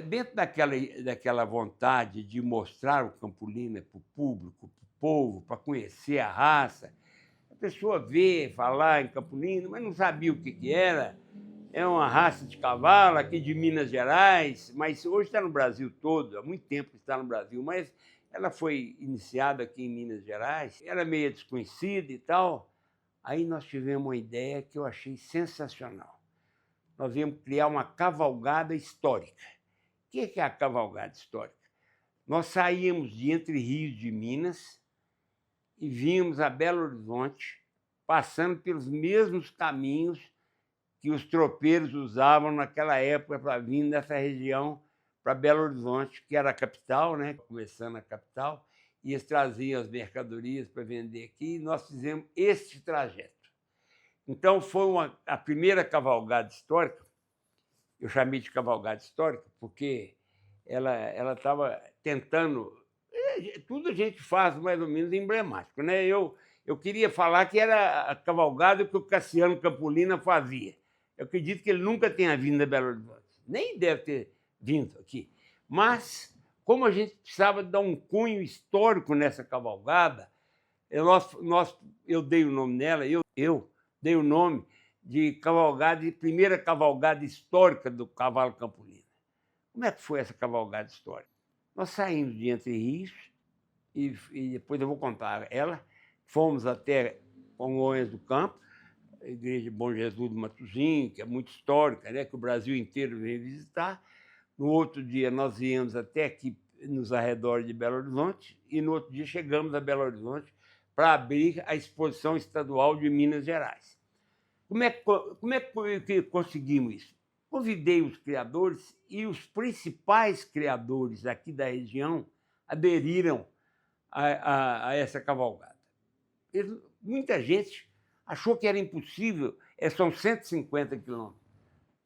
Dentro daquela vontade de mostrar o Campolina para o público, para o povo, para conhecer a raça, a pessoa vê, falar em Campolina, mas não sabia o que era. É uma raça de cavalo aqui de Minas Gerais, mas hoje está no Brasil todo, há muito tempo que está no Brasil, mas ela foi iniciada aqui em Minas Gerais, era meio desconhecida e tal. Aí nós tivemos uma ideia que eu achei sensacional. Nós íamos criar uma cavalgada histórica. O que é a cavalgada histórica? Nós saímos de Entre Rios de Minas e vínhamos a Belo Horizonte, passando pelos mesmos caminhos que os tropeiros usavam naquela época para vir nessa região para Belo Horizonte, que era a capital, né? Começando a capital, e eles traziam as mercadorias para vender aqui, e nós fizemos este trajeto. Então, foi a primeira cavalgada histórica. Eu chamei de cavalgada histórica porque ela estava tentando... Tudo a gente faz mais ou menos emblemático, né? Eu queria falar que era a cavalgada que o Cassiano Campolina fazia. Eu acredito que ele nunca tenha vindo a Belo Horizonte, nem deve ter vindo aqui. Mas, como a gente precisava dar um cunho histórico nessa cavalgada, eu dei o nome nela, eu dei o nome de primeira cavalgada histórica do cavalo Campolina. Como é que foi essa cavalgada histórica? Nós saímos de Entre Rios, e depois eu vou contar ela, fomos até Congonhas do Campo, a igreja de Bom Jesus do Matozinho, que é muito histórica, né, que o Brasil inteiro vem visitar. No outro dia, nós viemos até aqui nos arredores de Belo Horizonte, e no outro dia chegamos a Belo Horizonte para abrir a Exposição Estadual de Minas Gerais. Como é que conseguimos isso? Convidei os criadores e os principais criadores aqui da região aderiram a essa cavalgada. Muita gente achou que era impossível, são 150 quilômetros.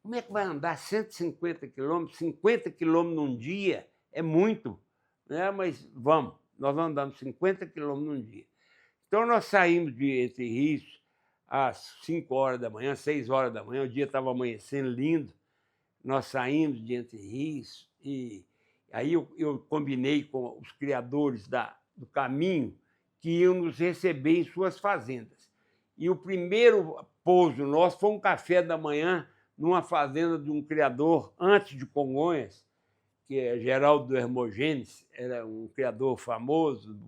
Como é que vai andar 150 quilômetros? 50 quilômetros num dia é muito, né? Mas vamos, nós andamos 50 quilômetros num dia. Então, nós saímos de Entre Rios às 5 horas da manhã, 6 horas da manhã, o dia estava amanhecendo lindo. Nós saímos de Entre Rios e aí eu combinei com os criadores do caminho que iam nos receber em suas fazendas. E o primeiro pouso nosso foi um café da manhã numa fazenda de um criador antes de Congonhas, que é Geraldo Hermogênes, era um criador famoso,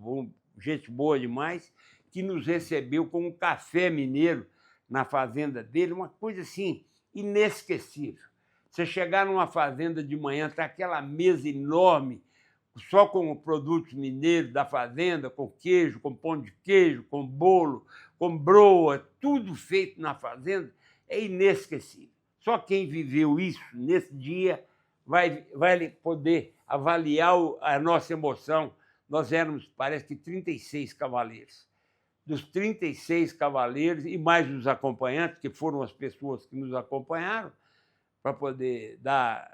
gente boa demais, que nos recebeu com um café mineiro na fazenda dele, uma coisa assim inesquecível. Você chegar numa fazenda de manhã, tá aquela mesa enorme, só com produtos mineiros da fazenda, com queijo, com pão de queijo, com bolo, com broa, tudo feito na fazenda, é inesquecível. Só quem viveu isso nesse dia vai poder avaliar a nossa emoção. Nós éramos, parece que, 36 cavaleiros. Dos 36 cavaleiros, e mais os acompanhantes, que foram as pessoas que nos acompanharam, para poder dar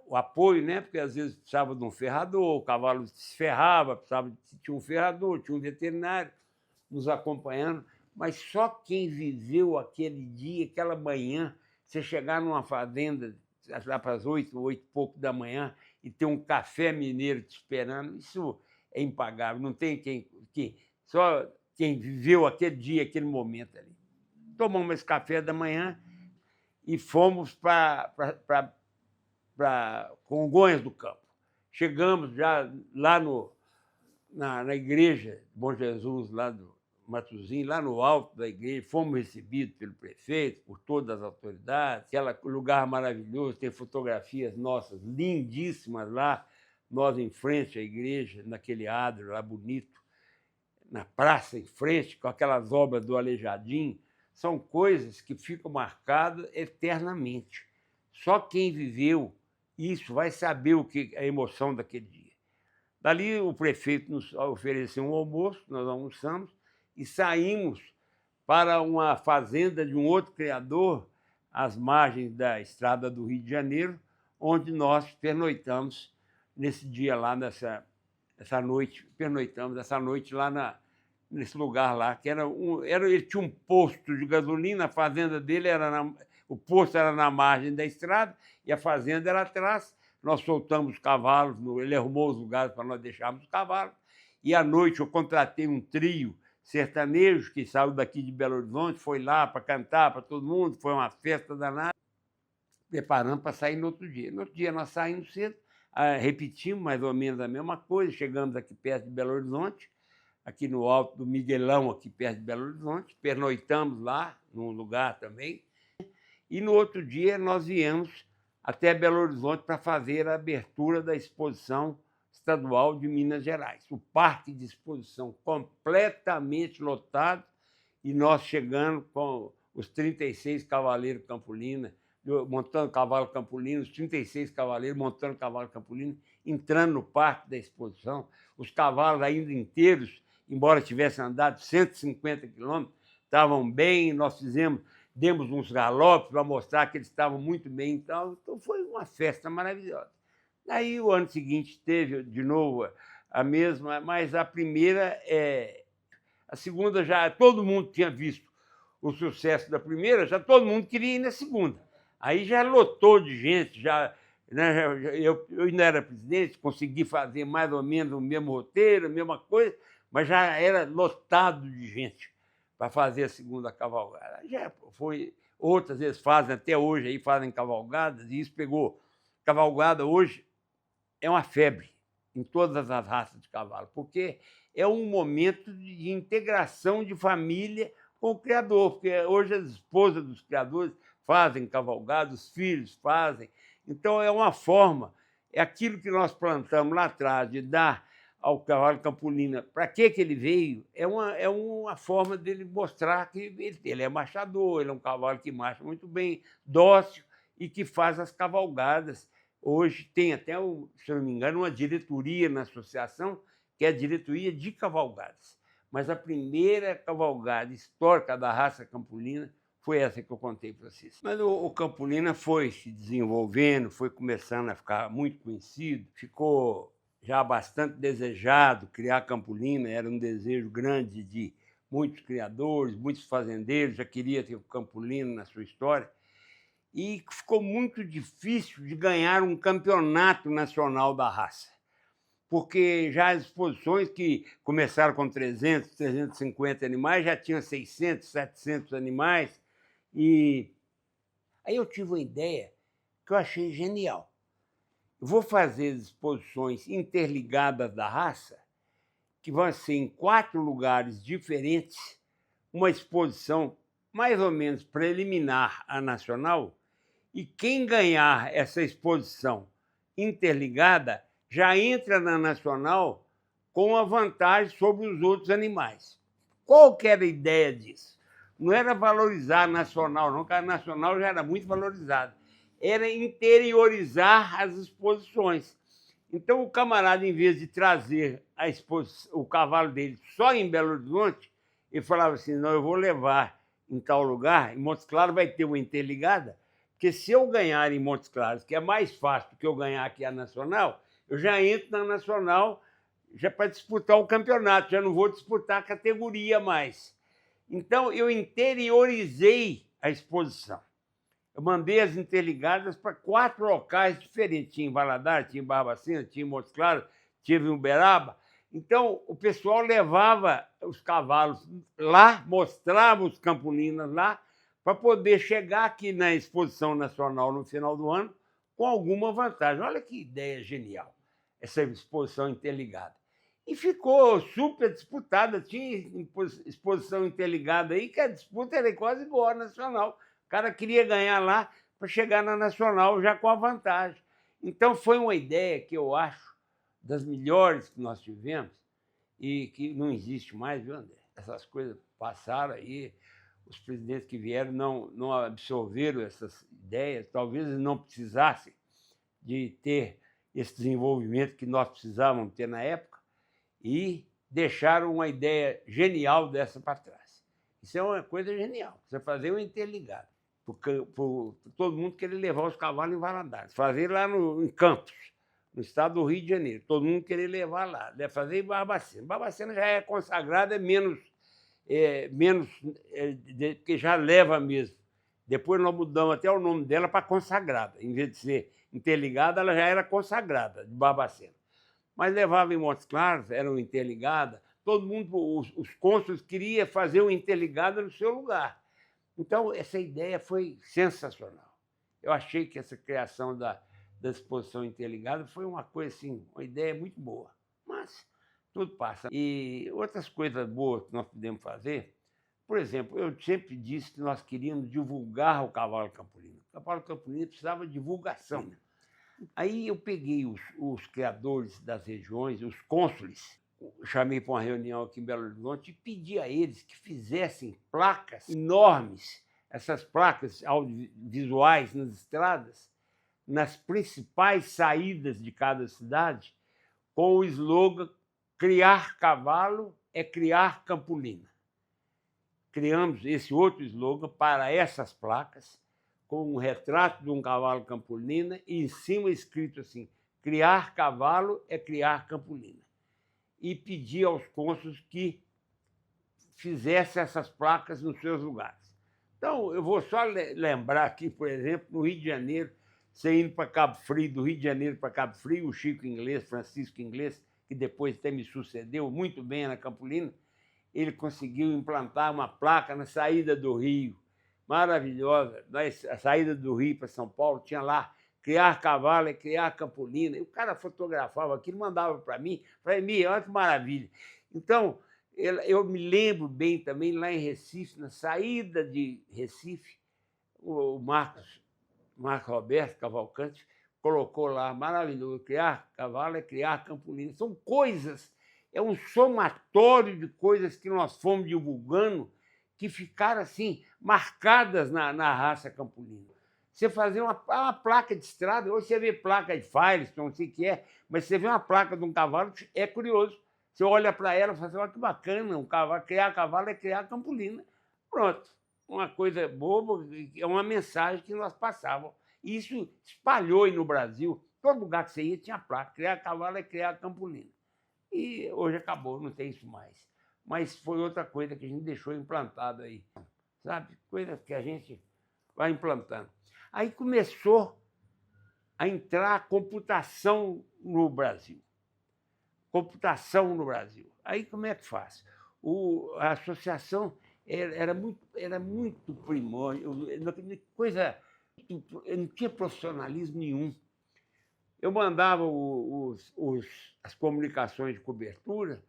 o apoio, né? Porque às vezes precisava de um ferrador, o cavalo se ferrava, tinha um ferrador, tinha um veterinário nos acompanhando, mas só quem viveu aquele dia, aquela manhã, você chegar numa fazenda lá para as 8 e pouco da manhã e ter um café mineiro te esperando, isso é impagável, não tem só quem viveu aquele dia, aquele momento ali. Tomamos esse café da manhã e fomos para Congonhas do Campo. Chegamos já lá na igreja de Bom Jesus, lá do Matozinho, lá no alto da igreja, fomos recebidos pelo prefeito, por todas as autoridades, aquele lugar maravilhoso, tem fotografias nossas lindíssimas lá, nós em frente à igreja, naquele adro lá bonito, na praça em frente, com aquelas obras do Aleijadinho. São coisas que ficam marcadas eternamente. Só quem viveu isso vai saber a emoção daquele dia. Dali o prefeito nos ofereceu um almoço, nós almoçamos e saímos para uma fazenda de um outro criador, às margens da estrada do Rio de Janeiro, onde nós pernoitamos nesse dia lá, pernoitamos essa noite lá nesse lugar lá, que ele tinha um posto de gasolina, a fazenda dele o posto era na margem da estrada e a fazenda era atrás, nós soltamos os cavalos, ele arrumou os lugares para nós deixarmos os cavalos, e à noite eu contratei um trio sertanejo que saiu daqui de Belo Horizonte, foi lá para cantar para todo mundo, foi uma festa danada, preparando para sair no outro dia. No outro dia nós saímos cedo, repetimos mais ou menos a mesma coisa, chegamos aqui perto de Belo Horizonte, aqui no alto do Miguelão, aqui perto de Belo Horizonte, pernoitamos lá, num lugar também, e no outro dia nós viemos até Belo Horizonte para fazer a abertura da exposição estadual de Minas Gerais. O parque de exposição completamente lotado e nós chegando com os 36 cavaleiros Campolina, montando cavalo Campolina, os 36 cavaleiros montando cavalo Campolina, entrando no parque da exposição, os cavalos ainda inteiros, embora tivessem andado 150 quilômetros, estavam bem, nós demos uns galopes para mostrar que eles estavam muito bem. Então foi uma festa maravilhosa. Aí o ano seguinte teve de novo a mesma, mas a primeira, a segunda já todo mundo tinha visto o sucesso da primeira, já todo mundo queria ir na segunda. Aí já lotou de gente, né, eu ainda era presidente, consegui fazer mais ou menos o mesmo roteiro, a mesma coisa, mas já era lotado de gente para fazer a segunda cavalgada. Já foi, outras vezes fazem, até hoje aí fazem cavalgadas, e isso pegou. Cavalgada hoje é uma febre em todas as raças de cavalo, porque é um momento de integração de família com o criador, porque hoje as esposas dos criadores fazem cavalgada, os filhos fazem. Então é uma forma, é aquilo que nós plantamos lá atrás, de dar ao cavalo Campolina para que ele veio, é uma forma dele mostrar que ele é marchador, ele é um cavalo que marcha muito bem, dócil e que faz as cavalgadas. Hoje tem até, se não me engano, uma diretoria na associação, que é a diretoria de cavalgadas. Mas a primeira cavalgada histórica da raça Campolina foi essa que eu contei para vocês. Mas o Campolina foi se desenvolvendo, foi começando a ficar muito conhecido, ficou já bastante desejado. Criar Campolina era um desejo grande de muitos criadores, muitos fazendeiros, já queria ter o Campolina na sua história. E ficou muito difícil de ganhar um campeonato nacional da raça, porque já as exposições que começaram com 300, 350 animais, já tinham 600, 700 animais. E aí eu tive uma ideia que eu achei genial. Eu vou fazer exposições interligadas da raça, que vão ser em 4 lugares diferentes, uma exposição mais ou menos preliminar à nacional, e quem ganhar essa exposição interligada já entra na nacional com uma vantagem sobre os outros animais. Qual que era a ideia disso? Não era valorizar a nacional, não, porque a nacional já era muito valorizada. Era interiorizar as exposições. Então, o camarada, em vez de trazer o cavalo dele só em Belo Horizonte, ele falava assim, não, eu vou levar em tal lugar, em Montes Claros vai ter uma interligada, porque se eu ganhar em Montes Claros, que é mais fácil do que eu ganhar aqui a nacional, eu já entro na nacional já para disputar o campeonato, já não vou disputar a categoria mais. Então, eu interiorizei a exposição. Eu mandei as interligadas para 4 locais diferentes. Tinha em Valadares, tinha em Barbacena, tinha em Montes Claros, tinha em Uberaba. Então, o pessoal levava os cavalos lá, mostrava os Campolinas lá, para poder chegar aqui na exposição nacional no final do ano com alguma vantagem. Olha que ideia genial, essa exposição interligada. E ficou super disputada, tinha exposição interligada aí, que a disputa era quase igual à nacional. O cara queria ganhar lá para chegar na nacional já com a vantagem. Então, foi uma ideia que eu acho das melhores que nós tivemos e que não existe mais, viu, André? Essas coisas passaram aí, os presidentes que vieram não absorveram essas ideias, talvez eles não precisassem de ter esse desenvolvimento que nós precisávamos ter na época e deixaram uma ideia genial dessa para trás. Isso é uma coisa genial, você fazer um interligado. Por todo mundo querer levar os cavalos em Valadares, fazer lá em Campos, no estado do Rio de Janeiro, todo mundo querer levar lá, deve fazer em Barbacena. Barbacena já é consagrada, porque já leva mesmo. Depois nós mudamos até o nome dela para consagrada, em vez de ser interligada, ela já era consagrada, de Barbacena. Mas levava em Montes Claros, era uma interligada, todo mundo, os cônsules queriam fazer uma interligada no seu lugar. Então, essa ideia foi sensacional. Eu achei que essa criação da exposição interligada foi uma coisa assim, uma ideia muito boa. Mas tudo passa. E outras coisas boas que nós podemos fazer, por exemplo, eu sempre disse que nós queríamos divulgar o cavalo campolino. O cavalo campolino precisava de divulgação. Aí eu peguei os criadores das regiões, os cônsules, chamei para uma reunião aqui em Belo Horizonte e pedi a eles que fizessem placas enormes, essas placas audiovisuais nas estradas, nas principais saídas de cada cidade, com o slogan "Criar cavalo é criar campolina". Criamos esse outro slogan para essas placas, com um retrato de um cavalo campolina e em cima escrito assim: "Criar cavalo é criar campolina". E pedi aos cônsules que fizessem essas placas nos seus lugares. Então, eu vou só lembrar aqui, por exemplo, no Rio de Janeiro, você indo para Cabo Frio, do Rio de Janeiro para Cabo Frio, o Chico Inglês, Francisco Inglês, que depois até me sucedeu muito bem na Campolina, ele conseguiu implantar uma placa na saída do Rio, maravilhosa. A saída do Rio para São Paulo tinha lá: "Criar cavalo é criar campolina". E o cara fotografava aquilo, mandava para mim. Falei: "Mia, olha que maravilha". Então, eu me lembro bem também, lá em Recife, na saída de Recife, o Marcos Roberto Cavalcante colocou lá: "Maravilhoso, criar cavalo é criar campolina". São coisas, é um somatório de coisas que nós fomos divulgando que ficaram assim, marcadas na raça campolina. Você fazer uma placa de estrada, hoje você vê placa de Firestone, não sei o que é, mas você vê uma placa de um cavalo, é curioso. Você olha para ela e fala assim: "Olha que bacana, um cavalo, criar cavalo é criar campolina". Pronto, uma coisa boba, é uma mensagem que nós passávamos. E isso espalhou aí no Brasil. Todo lugar que você ia tinha placa: "Criar cavalo é criar campolina". E hoje acabou, não tem isso mais. Mas foi outra coisa que a gente deixou implantado aí, sabe? Coisa que a gente vai implantando. Aí começou a entrar a computação no Brasil. Computação no Brasil. Aí como é que faz? A associação era muito primórdio, coisa, eu não tinha profissionalismo nenhum. Eu mandava as comunicações de cobertura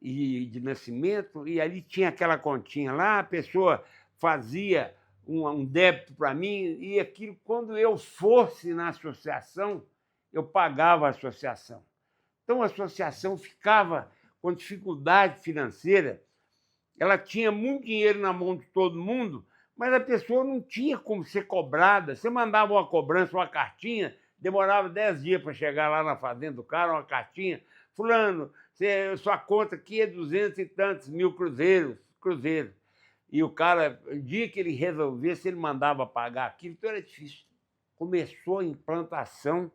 e de nascimento, e ali tinha aquela continha lá, a pessoa fazia um débito para mim, e aquilo, quando eu fosse na associação, eu pagava a associação. Então, a associação ficava com dificuldade financeira, ela tinha muito dinheiro na mão de todo mundo, mas a pessoa não tinha como ser cobrada. Você mandava uma cobrança, uma cartinha, demorava 10 dias para chegar lá na fazenda do cara, uma cartinha: "Fulano, sua conta aqui é 200 e tantos mil cruzeiros. E o cara, o dia que ele resolvesse, ele mandava pagar aquilo, então era difícil. Começou a implantação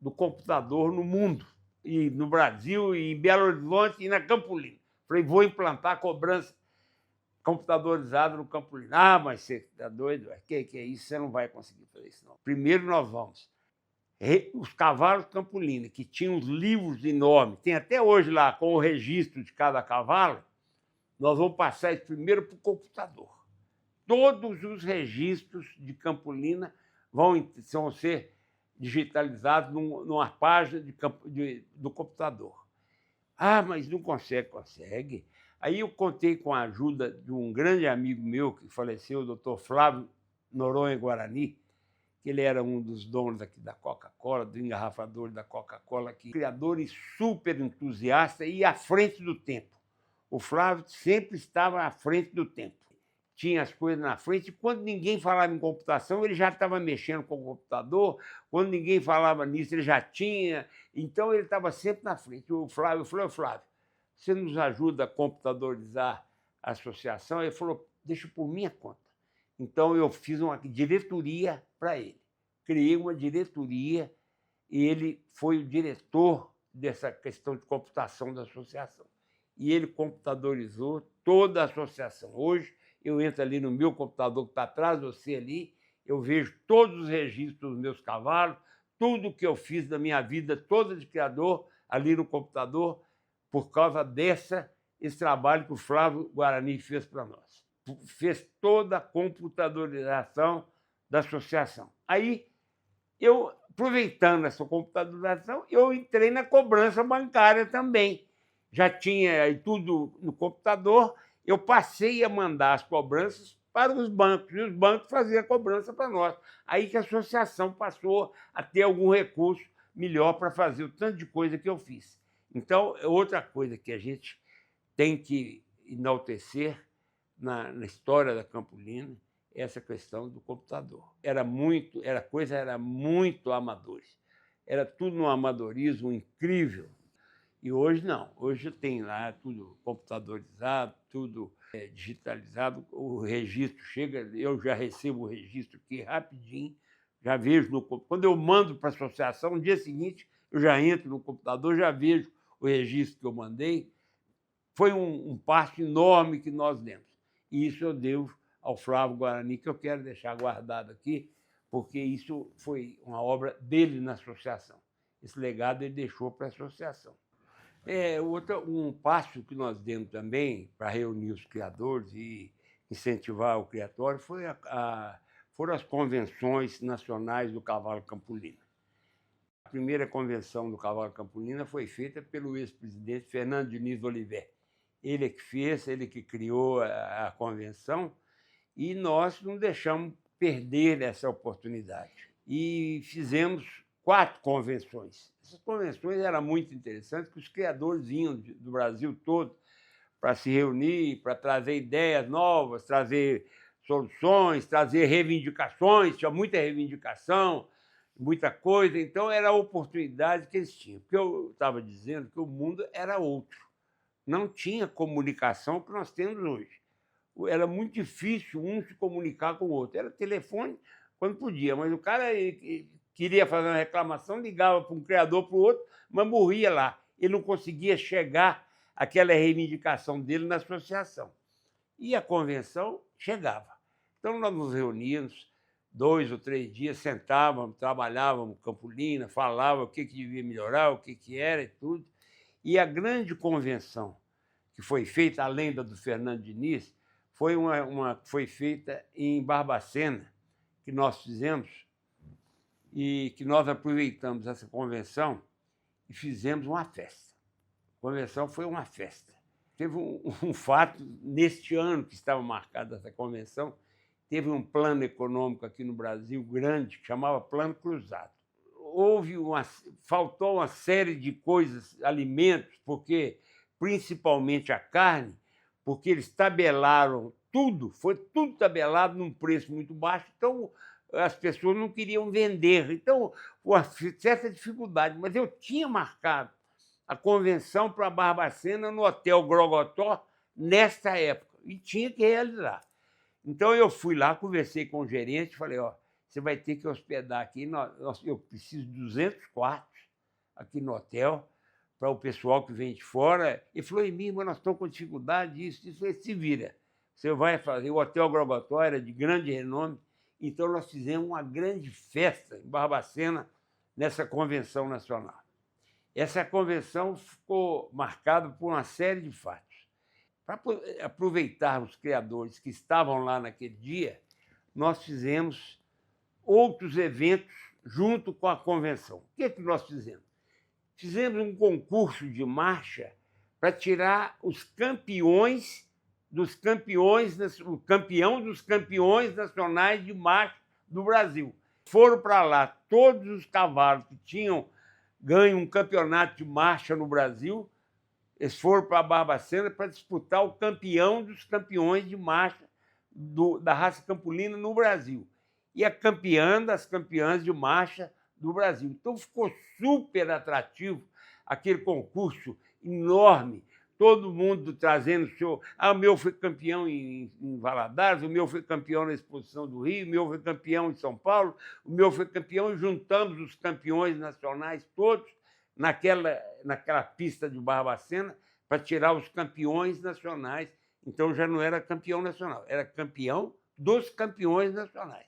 do computador no mundo, e no Brasil, e em Belo Horizonte, e na Campolina. Falei: "Vou implantar cobrança computadorizada no Campolina". "Ah, mas você está doido? Que é isso? Você não vai conseguir fazer isso, não. Primeiro nós vamos... Os cavalos Campolina, que tinham os livros enormes, tem até hoje lá, com o registro de cada cavalo, nós vamos passar isso primeiro para o computador. Todos os registros de Campolina vão ser digitalizados numa página do computador". "Ah, mas não consegue". Consegue. Aí eu contei com a ajuda de um grande amigo meu que faleceu, o Dr. Flávio Noronha Guarani, que ele era um dos donos aqui da Coca-Cola, do engarrafador da Coca-Cola, criador e super entusiasta e à frente do tempo. O Flávio sempre estava à frente do tempo. Tinha as coisas na frente, e quando ninguém falava em computação, ele já estava mexendo com o computador, quando ninguém falava nisso, ele já tinha. Então, ele estava sempre na frente. O Flávio falou: "Flávio, você nos ajuda a computadorizar a associação?". Ele falou: "Deixa por minha conta". Então, eu fiz uma diretoria para ele. Criei uma diretoria e ele foi o diretor dessa questão de computação da associação. E ele computadorizou toda a associação. Hoje, eu entro ali no meu computador, que está atrás de você ali, eu vejo todos os registros dos meus cavalos, tudo que eu fiz da minha vida toda de criador ali no computador, por causa esse trabalho que o Flávio Guarani fez para nós. Fez toda a computadorização da associação. Aí, eu, aproveitando essa computadorização, eu entrei na cobrança bancária também. Já tinha aí tudo no computador, eu passei a mandar as cobranças para os bancos, e os bancos faziam a cobrança para nós. Aí que a associação passou a ter algum recurso melhor para fazer o tanto de coisa que eu fiz. Então, outra coisa que a gente tem que enaltecer na história da Campolina é essa questão do computador. Era muito amador. Era tudo um amadorismo incrível. E hoje não. Hoje tem lá tudo computadorizado, tudo digitalizado. O registro chega, eu já recebo o registro aqui rapidinho, já vejo no computador. Quando eu mando para a associação, no dia seguinte, eu já entro no computador, já vejo o registro que eu mandei. Foi um passo enorme que nós demos. E isso eu devo ao Flávio Guarani, que eu quero deixar guardado aqui, porque isso foi uma obra dele na associação. Esse legado ele deixou para a associação. Um passo que nós demos também para reunir os criadores e incentivar o criatório foram as convenções nacionais do cavalo Campolina. A primeira convenção do cavalo Campolina foi feita pelo ex-presidente Fernando Diniz Oliveira. Ele é que fez, ele que criou a convenção, e nós não deixamos perder essa oportunidade. E fizemos 4 convenções. Essas convenções eram muito interessantes, porque os criadores vinham do Brasil todo para se reunir, para trazer ideias novas, trazer soluções, trazer reivindicações. Tinha muita reivindicação, muita coisa. Então, era a oportunidade que eles tinham. Porque eu estava dizendo que o mundo era outro. Não tinha comunicação que nós temos hoje. Era muito difícil um se comunicar com o outro. Era telefone quando podia, mas o cara queria fazer uma reclamação, ligava para um criador, para o outro, mas morria lá. Ele não conseguia chegar àquela reivindicação dele na associação. E a convenção chegava. Então, nós nos reuníamos 2 ou 3 dias, sentávamos, trabalhávamos Campolina, falávamos o que devia melhorar, o que era e tudo. E a grande convenção que foi feita, além da do Fernando Diniz, foi feita em Barbacena, que nós fizemos, e que nós aproveitamos essa convenção e fizemos uma festa. A convenção foi uma festa. Teve um fato, neste ano que estava marcada essa convenção, teve um plano econômico aqui no Brasil grande, que chamava Plano Cruzado. Faltou uma série de coisas, alimentos, porque principalmente a carne, porque eles tabelaram tudo, foi tudo tabelado num preço muito baixo, então as pessoas não queriam vender. Então, uma certa dificuldade. Mas eu tinha marcado a convenção para Barbacena no Hotel Grogotó nesta época, e tinha que realizar. Então, eu fui lá, conversei com o gerente, falei, você vai ter que hospedar aqui, eu preciso de 200 quartos aqui no hotel, para o pessoal que vem de fora. Ele falou, mas nós estamos com dificuldade disso. Ele se vira. Você vai fazer. O Hotel Grogotó era de grande renome, então nós fizemos uma grande festa em Barbacena nessa convenção nacional. Essa convenção ficou marcada por uma série de fatos. Para aproveitar os criadores que estavam lá naquele dia, nós fizemos outros eventos junto com a convenção. O que nós fizemos? Fizemos um concurso de marcha para tirar os campeões dos campeões, o campeão dos campeões nacionais de marcha do Brasil. Foram para lá todos os cavalos que tinham ganho um campeonato de marcha no Brasil, eles foram para Barbacena para disputar o campeão dos campeões de marcha da raça Campolina no Brasil. E a campeã das campeãs de marcha do Brasil. Então, ficou super atrativo aquele concurso enorme, todo mundo trazendo o seu... o meu foi campeão em Valadares, o meu foi campeão na Exposição do Rio, o meu foi campeão em São Paulo, o meu foi campeão, e juntamos os campeões nacionais todos naquela pista de Barbacena para tirar os campeões nacionais. Então, já não era campeão nacional, era campeão dos campeões nacionais.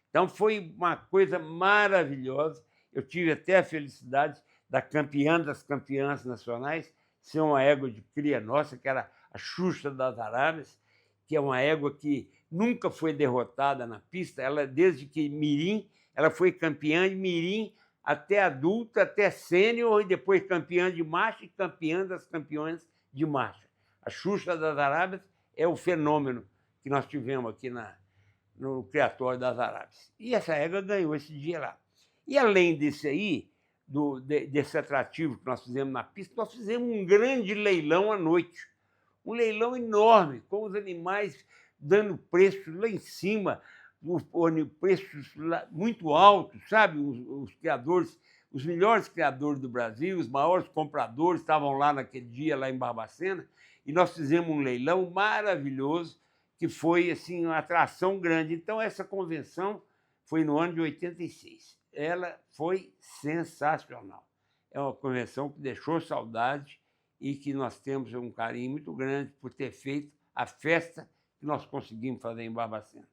Então, foi uma coisa maravilhosa. Eu tive até a felicidade da campeã das campeãs nacionais ser uma égua de cria nossa, que era a Xuxa das Arábias, que é uma égua que nunca foi derrotada na pista. Ela, desde que mirim, ela foi campeã de mirim até adulta, até sênior, e depois campeã de marcha e campeã das campeões de marcha. A Xuxa das Arábias é o fenômeno que nós tivemos aqui no Criatório das Arábias. E essa égua ganhou esse dia lá. E, além desse aí, desse atrativo que nós fizemos na pista, nós fizemos um grande leilão à noite. Um leilão enorme, com os animais dando preço lá em cima, preços muito altos, sabe? Os criadores, os melhores criadores do Brasil, os maiores compradores estavam lá naquele dia, lá em Barbacena, e nós fizemos um leilão maravilhoso, que foi assim, uma atração grande. Então, essa convenção foi no ano de 86. Ela foi sensacional. É uma convenção que deixou saudade e que nós temos um carinho muito grande por ter feito a festa que nós conseguimos fazer em Barbacena.